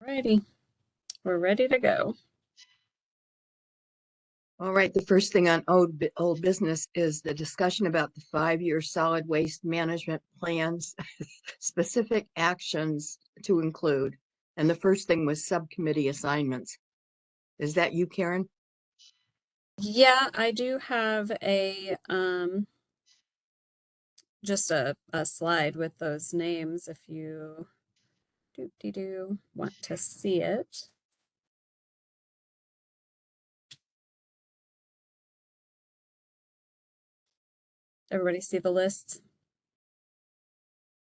Righty, we're ready to go. All right, the first thing on old business is the discussion about the 5-year solid waste management plans, specific actions to include. And the first thing was subcommittee assignments. Is that you, Karen? Yeah, I do have a just a slide with those names if you do want to see it. Everybody see the lists?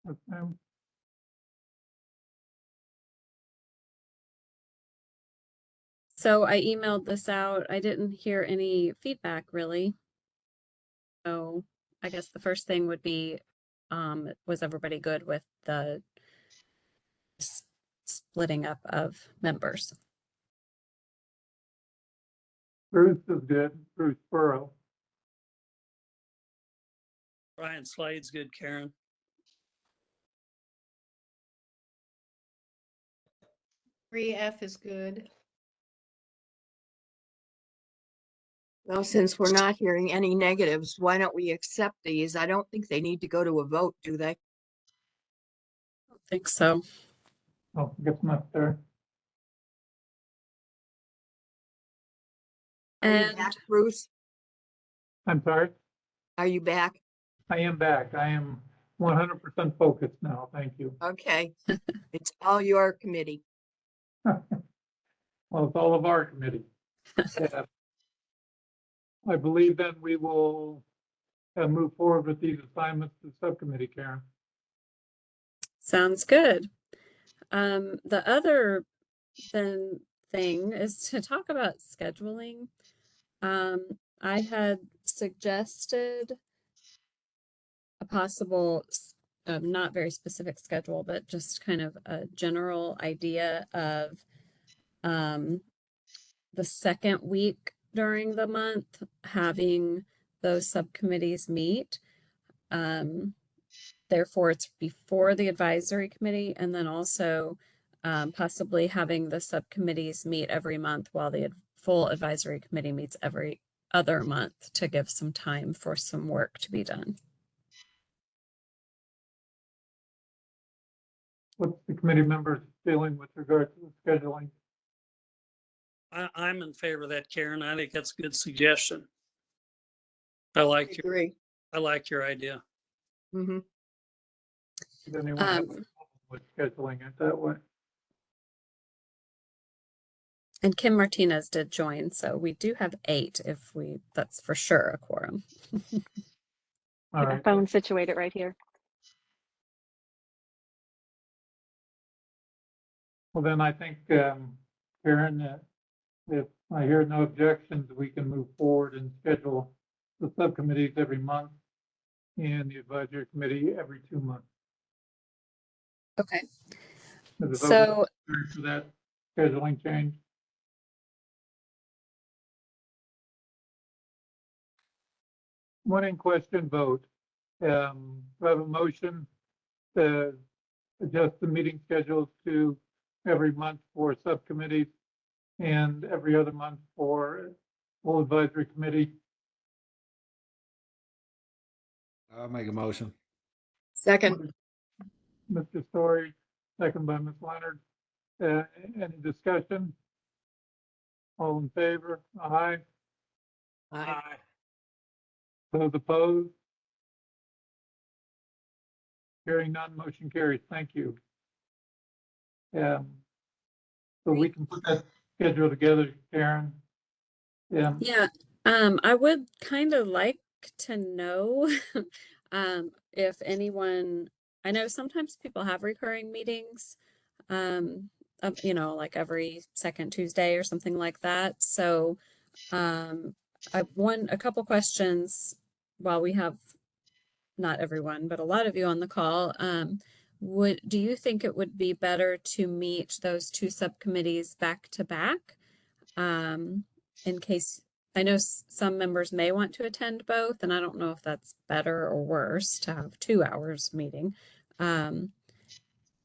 Okay. So I emailed this out. I didn't hear any feedback really. So I guess the first thing would be, was everybody good with the splitting up of members? Bruce is good, Bruce Burrow. Brian Slade's good, Karen. F is good. Well, since we're not hearing any negatives, why don't we accept these? I don't think they need to go to a vote, do they? I don't think so. Oh, I guess not there. Are you And back, Bruce? I'm sorry. Are you back? I am back. I am 100% focused now. Thank you. Okay. It's all your committee. Well, it's all of our committee. Yeah. I believe then we will move forward with these assignments to the subcommittee, Karen. sounds good. The other thing is to talk about scheduling. I had suggested a possible, not very specific schedule, but just kind of a general idea of the second week during the month, having those subcommittees meet. Therefore, it's before the advisory committee, and then also possibly having the subcommittees meet every month while the full advisory committee meets every other month to give some time for some work to be done. What's the committee members feeling with regard to the scheduling? I'm in favor of that, Karen. I think that's a good suggestion. I like your idea. Mm-hmm. Does anyone have a problem with scheduling it that way? And Kim Martinez did join, so we do have 8 if that's for sure a quorum. All right. Phone situated right here. Well, then I think, Karen, if I hear no objections, we can move forward and schedule the subcommittees every month and the advisory committee every 2 months. Okay. Is the vote So necessary for that scheduling change? One in question vote. We have a motion to adjust the meeting schedules to every month for subcommittees and every other month for full advisory committee. I'll make a motion. Second. Mr. Story, second by Ms. Leonard. Any discussion? All in favor? Aye. Aye. Those opposed? Hearing none, motion carries. Thank you. So we can put that schedule together, Karen. yeah, I would kind of like to know if anyone, I know sometimes people have recurring meetings, like every second Tuesday or something like that. So I've a couple questions while we have not everyone, but a lot of you on the call. Do you think it would be better to meet those 2 subcommittees back to back? In case, I know some members may want to attend both, and I don't know if that's better or worse to have 2 hours meeting.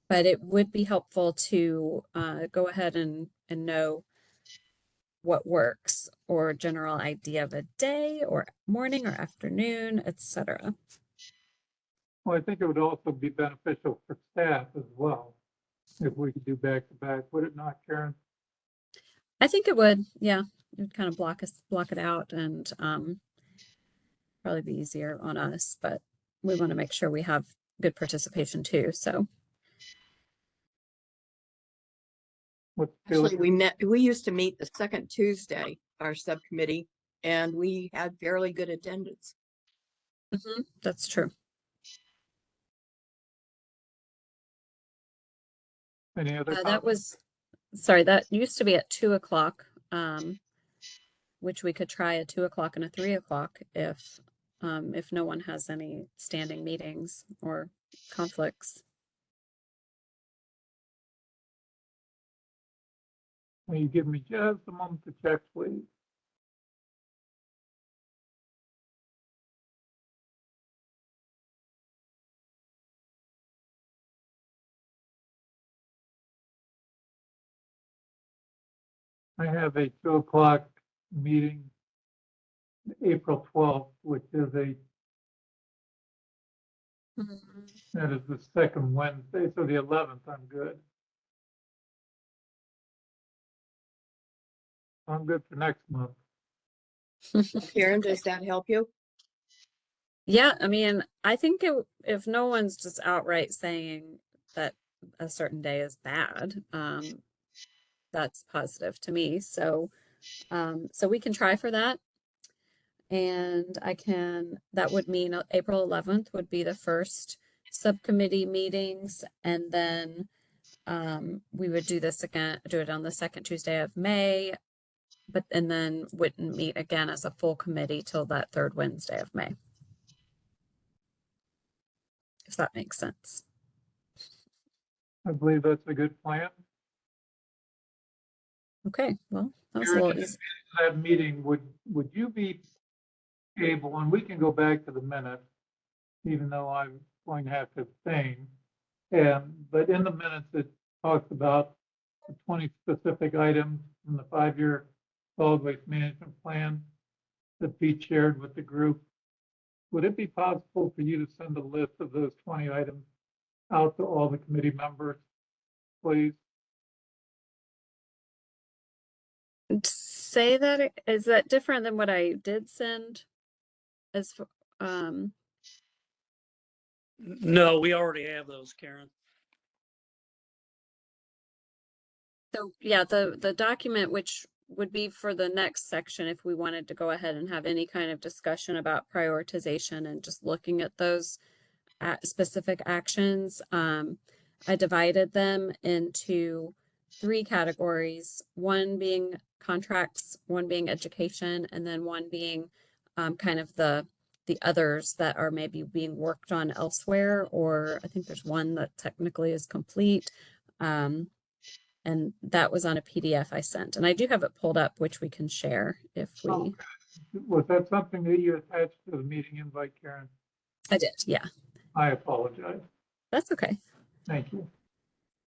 But it would be helpful to go ahead and know what works, or general idea of a day or morning or afternoon, etc. Well, I think it would also be beneficial for staff as well, if we could do back to back, would it not, Karen? I think it would, yeah. It would kind of block it out, and probably be easier on us, but we want to make sure we have good participation too. So What's Actually, Billy? we used to meet the second Tuesday, our subcommittee, and we had fairly good attendance. that's true. Any other That comments? was, sorry, that used to be at 2 o'clock, which we could try at 2 o'clock and a 3 o'clock if no one has any standing meetings or conflicts. Will you give me just a moment to check, please? I have a 2 o'clock meeting, April 12th, which is that is the second Wednesday, so the 11th, I'm good. I'm good for next month. Karen, does that help you? Yeah, I mean, I think if no one's just outright saying that a certain day is bad, that's positive to me. So, so we can try for that. And that would mean April 11th would be the first subcommittee meetings. And then we would do it on the second Tuesday of May, and then wouldn't meet again as a full committee till that third Wednesday of May. If that makes sense. I believe that's a good plan. Okay, well, that was a Karen, little in easy. that meeting, would you be able, and we can go back to the minutes, even though I'm going to have to abstain. But in the minutes, it talks about the 20 specific items from the 5-year solid waste management plan that Pete shared with the group. Would it be possible for you to send a list of those 20 items out to all the committee members, please? Say that, is that different than what I did send? No, we already have those, Karen. So yeah, the document, which would be for the next section if we wanted to go ahead and have any kind of discussion about prioritization and just looking at those specific actions. I divided them into 3 categories, one being contracts, one being education, and then one being kind of the others that are maybe being worked on elsewhere, or I think there's one that technically is complete. And that was on a PDF I sent, and I do have it pulled up, which we can share if we. Okay. Was that something that you attached to the meeting invite, Karen? I did, yeah. I apologize. That's okay. Thank you.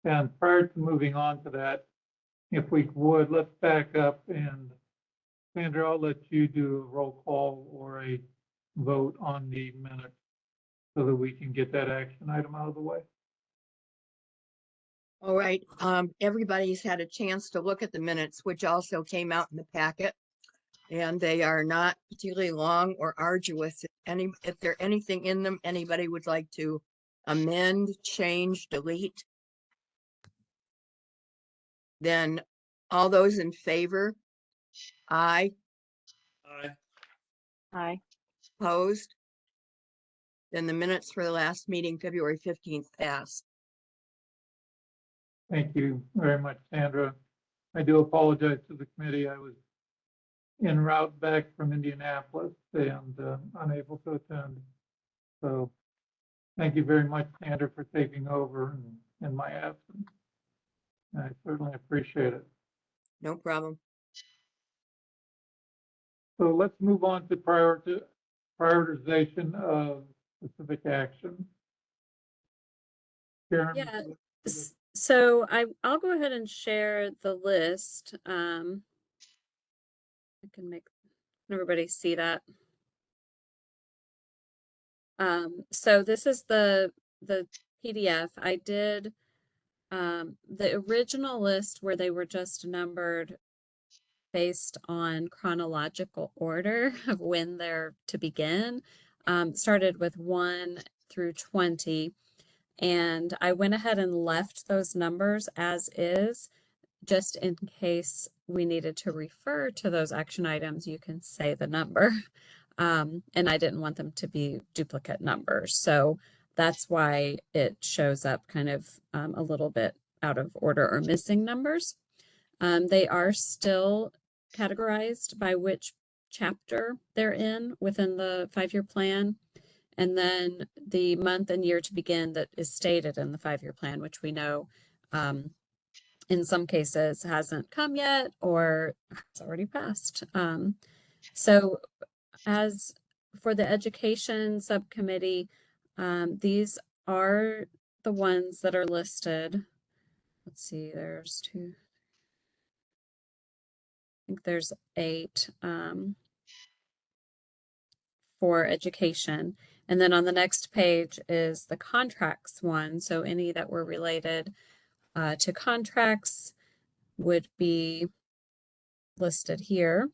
And prior to moving on to that, if we would, let's back up, and Sandra, I'll let you do a roll call or a vote on the minutes so that we can get that action item out of the way. All right, everybody's had a chance to look at the minutes, which also came out in the packet. And they are not particularly long or arduous. If there anything in them, anybody would like to amend, change, delete, then all those in favor? Aye. Aye. Aye. Opposed? Then the minutes for the last meeting, February 15th, pass. Thank you very much, Sandra. I do apologize to the committee. I was en route back from Indianapolis and unable to attend. So thank you very much, Sandra, for taking over in my absence. I certainly appreciate it. No problem. So let's move on to prioritization of specific action. Karen? Yeah, So I'll go ahead and share the list. I can make everybody see that. So this is the PDF. I did the original list where they were just numbered based on chronological order of when they're to begin. Started with 1 through 20. And I went ahead and left those numbers as is, just in case we needed to refer to those action items, you can say the number. And I didn't want them to be duplicate numbers. So that's why it shows up kind of a little bit out of order or missing numbers. They are still categorized by which chapter they're in within the 5-year plan. And then the month and year to begin that is stated in the 5-year plan, which we know in some cases hasn't come yet or it's already passed. So as for the education subcommittee, these are the ones that are listed. Let's see, there's 2. I think there's 8 for education. And then on the next page is the contracts one. So any that were related to contracts would be listed here.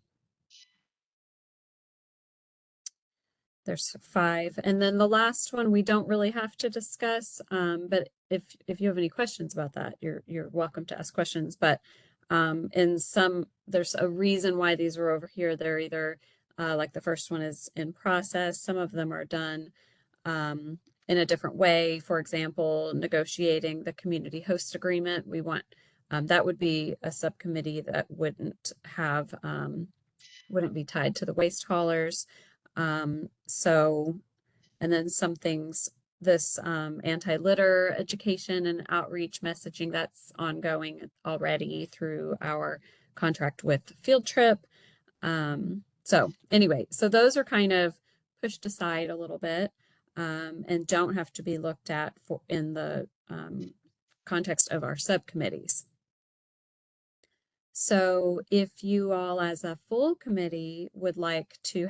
There's 5. And then the last one we don't really have to discuss, but if you have any questions about that, you're welcome to ask questions. But in some, there's a reason why these are over here. They're either like the first one is in process. Some of them are done in a different way. For example, negotiating the community host agreement. We want that would be a subcommittee that wouldn't have wouldn't be tied to the waste haulers. So, and then some things, this anti-litter education and outreach messaging, that's ongoing already through our contract with Field Trip. So anyway, so those are kind of pushed aside a little bit and don't have to be looked at for in the context of our subcommittees. So if you all as a full committee would like to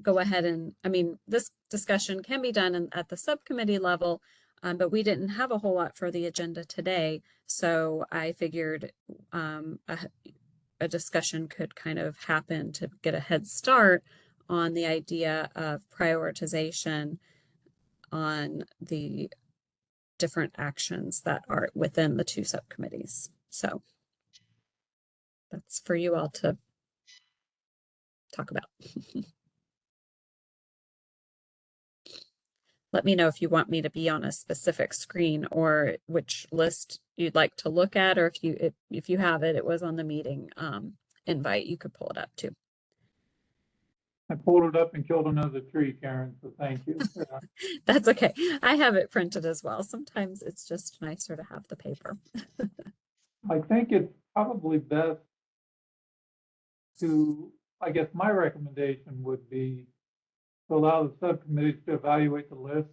go ahead and, I mean, this discussion can be done at the subcommittee level, but we didn't have a whole lot for the agenda today. So I figured a discussion could kind of happen to get a head start on the idea of prioritization on the different actions that are within the 2 subcommittees. So that's for you all to talk about. Let me know if you want me to be on a specific screen or which list you'd like to look at, or if you have it, it was on the meeting invite, you could pull it up too. I pulled it up and killed another tree, Karen, so thank you. That's okay. I have it printed as well. Sometimes it's just nicer to have the paper. I think it's probably best to, I guess my recommendation would be to allow the subcommittees to evaluate the list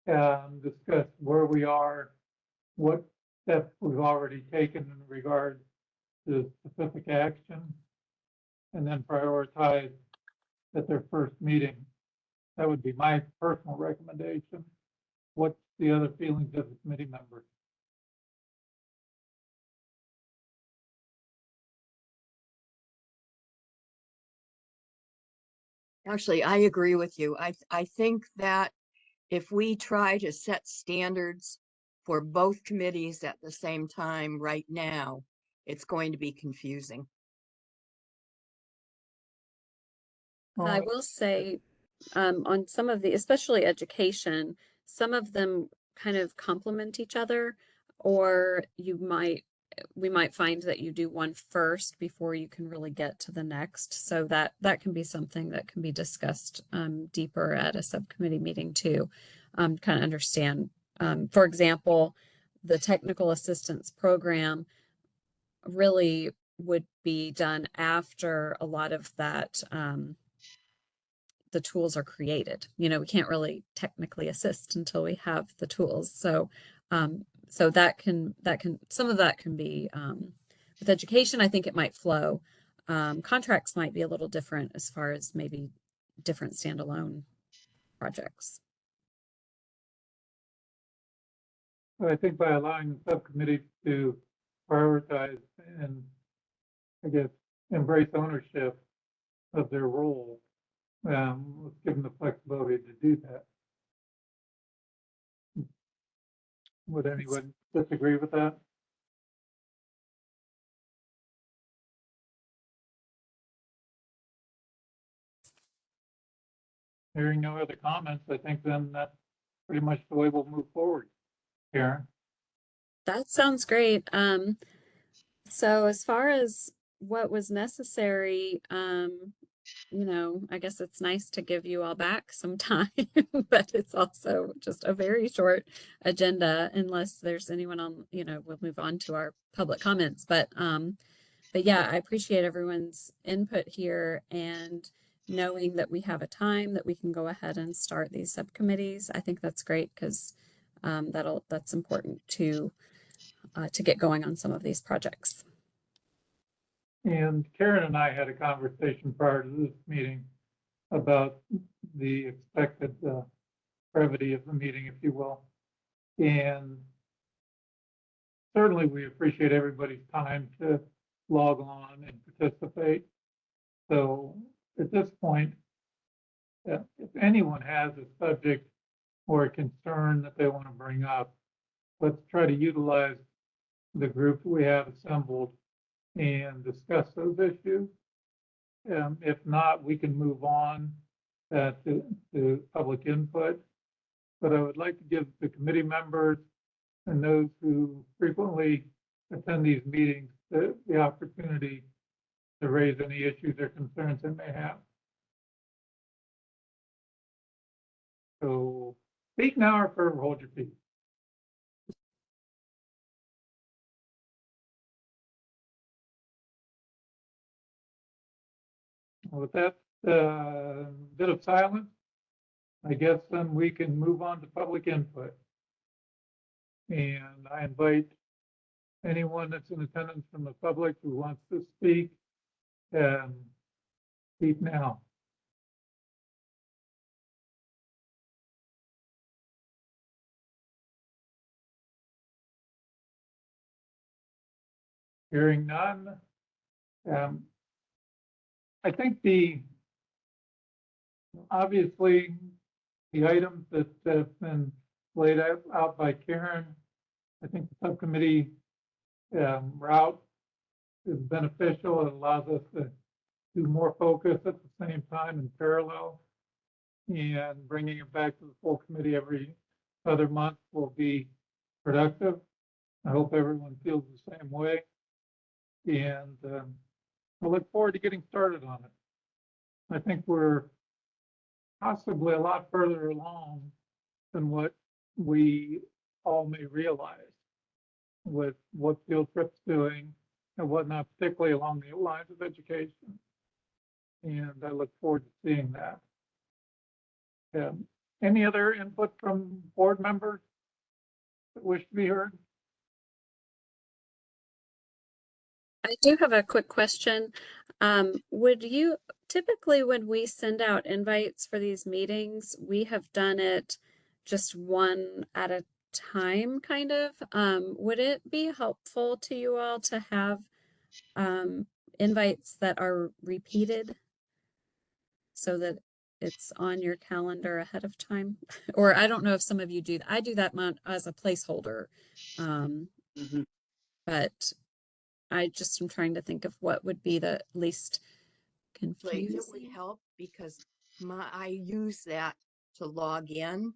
and discuss where we are, what steps we've already taken in regard to specific action, and then prioritize at their first meeting. That would be my personal recommendation. What's the other feelings of the committee members? Actually, I agree with you. I think that if we try to set standards for both committees at the same time right now, it's going to be confusing. I will say on some of the, especially education, some of them kind of complement each other, or we might find that you do one first before you can really get to the next. So that can be something that can be discussed deeper at a subcommittee meeting too, kind of understand. For example, the technical assistance program really would be done after a lot of that the tools are created. You know, we can't really technically assist until we have the tools. So So some of that can be, with education, I think it might flow. Contracts might be a little different as far as maybe different standalone projects. I think by allowing the subcommittee to prioritize and, I guess, embrace ownership of their role, let's give them the flexibility to do that. Would anyone disagree with that? Hearing no other comments, I think then that's pretty much the way we'll move forward. Karen? That sounds great. So as far as what was necessary, I guess it's nice to give you all back some time, but it's also just a very short agenda unless there's anyone on, we'll move on to our public comments. But yeah, I appreciate everyone's input here, and knowing that we have a time that we can go ahead and start these subcommittees. I think that's great because that's important to get going on some of these projects. And Karen and I had a conversation prior to this meeting about the expected brevity of the meeting, if you will. And certainly we appreciate everybody's time to log on and participate. So at this point, if anyone has a subject or a concern that they want to bring up, let's try to utilize the group we have assembled and discuss those issues. If not, we can move on to public input. But I would like to give the committee members and those who frequently attend these meetings the opportunity to raise any issues or concerns they may have. So speak now or forever hold your peace. With that bit of silence, I guess then we can move on to public input. And I invite anyone that's in attendance from the public who wants to speak, speak now. Hearing none. I think obviously the items that have been laid out by Karen, I think the subcommittee route is beneficial. It allows us to do more focus at the same time in parallel, and bringing it back to the full committee every other month will be productive. I hope everyone feels the same way, and I look forward to getting started on it. I think we're possibly a lot further along than what we all may realize with what Field Trip's doing and whatnot, particularly along the lines of education. And I look forward to seeing that. Any other input from board members that wish to be heard? I do have a quick question. Would you typically, when we send out invites for these meetings, we have done it just one at a time, kind of. Would it be helpful to you all to have invites that are repeated so that it's on your calendar ahead of time? Or I don't know if some of you do. I do that as a placeholder. But I just am trying to think of what would be the least Like, it would confusing. help because I use that to log in.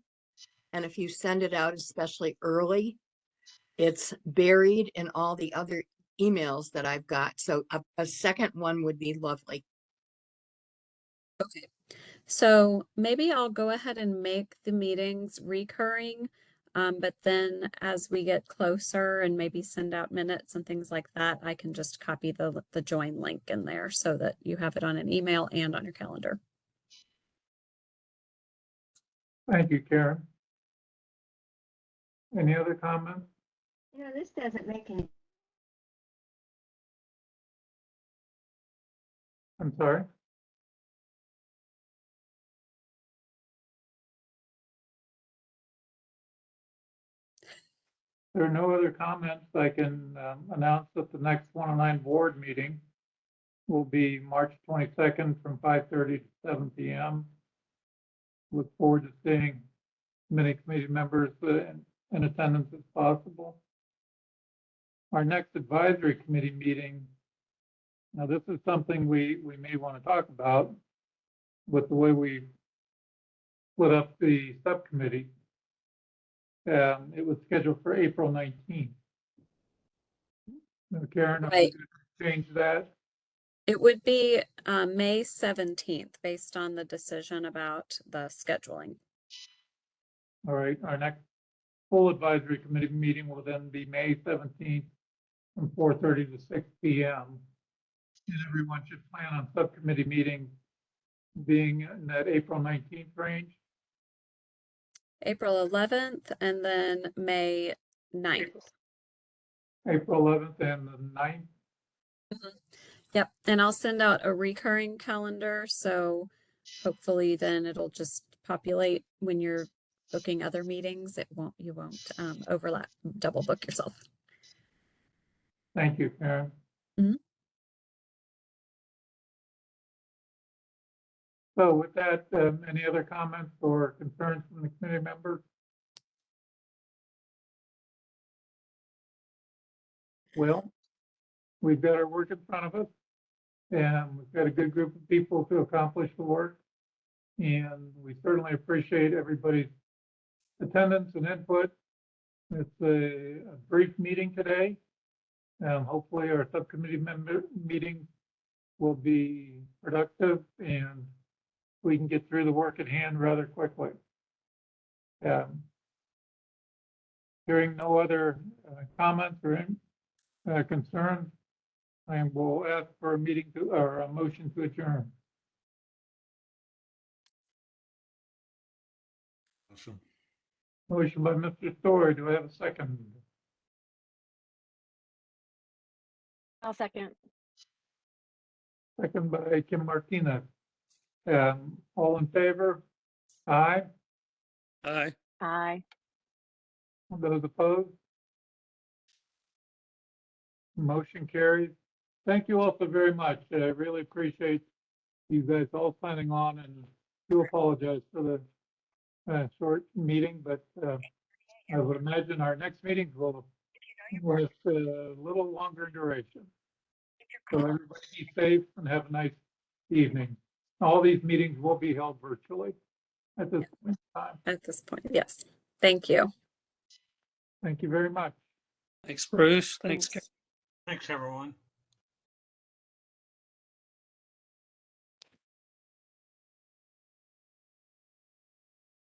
And if you send it out, especially early, it's buried in all the other emails that I've got. So a second one would be lovely. Okay. So maybe I'll go ahead and make the meetings recurring. But then as we get closer and maybe send out minutes and things like that, I can just copy the join link in there so that you have it on an email and on your calendar. Thank you, Karen. Any other comments? this doesn't make any. I'm sorry. There are no other comments. I can announce that the next 109 board meeting will be March 22nd from 5:30 to 7 p.m. Look forward to seeing as many committee members in attendance as possible. Our next advisory committee meeting, now this is something we may want to talk about with the way we split up the subcommittee. It was scheduled for April 19th. Karen, are we Right. going to change that? It would be May 17th, based on the decision about the scheduling. All right, our next full advisory committee meeting will then be May 17th from 4:30 to 6 p.m. And everyone should plan on subcommittee meetings being in that April 19th range. April 11th and then May 9th. April 11th and the 9th. Yep, and I'll send out a recurring calendar, so hopefully then it'll just populate when you're booking other meetings. You won't overlap, double book yourself. Thank you, Karen. Mhm. So with that, any other comments or concerns from the committee members? Well, we've got our work in front of us, and we've got a good group of people to accomplish the work. And we certainly appreciate everybody's attendance and input. It's a brief meeting today. Hopefully our subcommittee member meeting will be productive and we can get through the work at hand rather quickly. Hearing no other comments or concerns, I will ask for a meeting to, or a motion to adjourn. Motion. Motion by Mr. Story. Do I have a second? I'll second. Second by Kim Martinez. All in favor? Aye. Aye. Aye. Those opposed? Motion carries. Thank you all so very much. I really appreciate you guys all signing on, and do apologize for the short meeting, but I would imagine our next meetings will last a little longer duration. So everybody be safe and have a nice evening. All these meetings will be held virtually at this point in time. At this point, yes. Thank you. Thank you very much. Thanks, Bruce. Thanks. Thanks. Thanks, everyone.